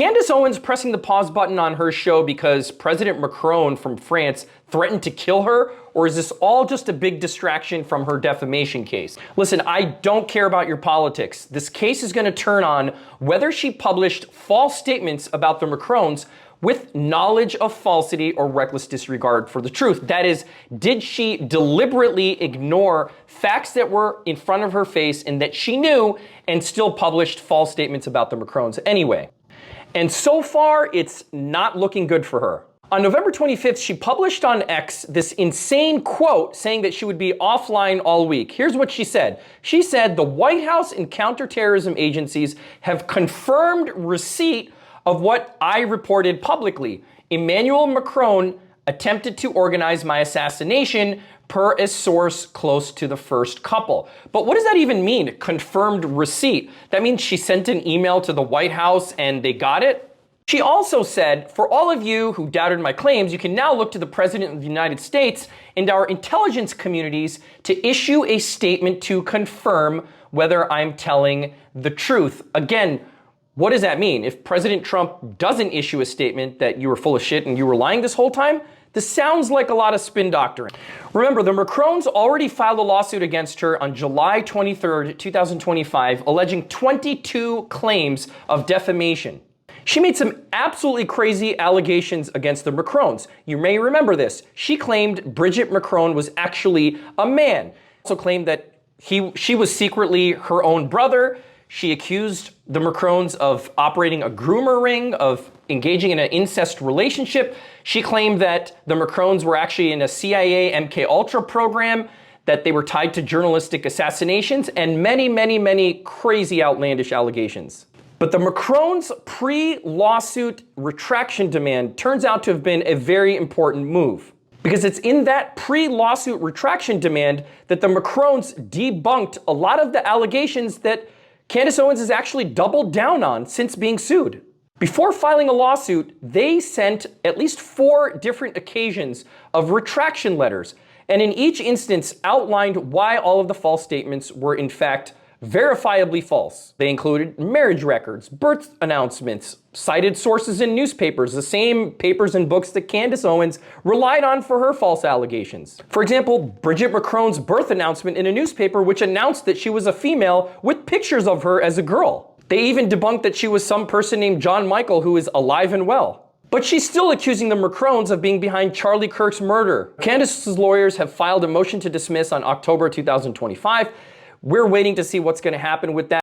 Candace Owens pressing the pause button on her show because President Macron from France threatened to kill her? Or is this all just a big distraction from her defamation case? Listen, I don't care about your politics. This case is going to turn on whether she published false statements about the Macrons with knowledge of falsity or reckless disregard for the truth. That is, did she deliberately ignore facts that were in front of her face and that she knew and still published false statements about the Macrons anyway? And so far, it's not looking good for her. On November 25th, she published on X this insane quote saying that she would be offline all week. Here's what she said. She said, "The White House and counterterrorism agencies have confirmed receipt of what I reported publicly. Emmanuel Macron attempted to organize my assassination per a source close to the first couple." But what does that even mean? Confirmed receipt. That means she sent an email to the White House and they got it? She also said, "For all of you who doubted my claims, you can now look to the President of the United States and our intelligence communities to issue a statement to confirm whether I'm telling the truth." Again, what does that mean? If President Trump doesn't issue a statement that you were full of shit and you were lying this whole time, this sounds like a lot of spin doctoring. Remember, the Macrons already filed a lawsuit against her on July 23rd, 2025, alleging 22 claims of defamation. She made some absolutely crazy allegations against the Macrons. You may remember this. She claimed Bridget Macron was actually a man. Also claimed that she was secretly her own brother. She accused the Macrons of operating a groomer ring, of engaging in an incest relationship. She claimed that the Macrons were actually in a CIA MK Ultra program, that they were tied to journalistic assassinations, and many, many, many crazy outlandish allegations. But the Macrons' pre-lawsuit retraction demand turns out to have been a very important move. Because it's in that pre-lawsuit retraction demand that the Macrons debunked a lot of the allegations that Candace Owens has actually doubled down on since being sued. Before filing a lawsuit, they sent at least 4 different occasions of retraction letters, and in each instance outlined why all of the false statements were in fact verifiably false. They included marriage records, birth announcements, cited sources in newspapers, the same papers and books that Candace Owens relied on for her false allegations. For example, Bridget Macron's birth announcement in a newspaper which announced that she was a female with pictures of her as a girl. They even debunked that she was some person named John Michael who is alive and well. But she's still accusing the Macrons of being behind Charlie Kirk's murder. Candace's lawyers have filed a motion to dismiss on October 2025. We're waiting to see what's going to happen with that.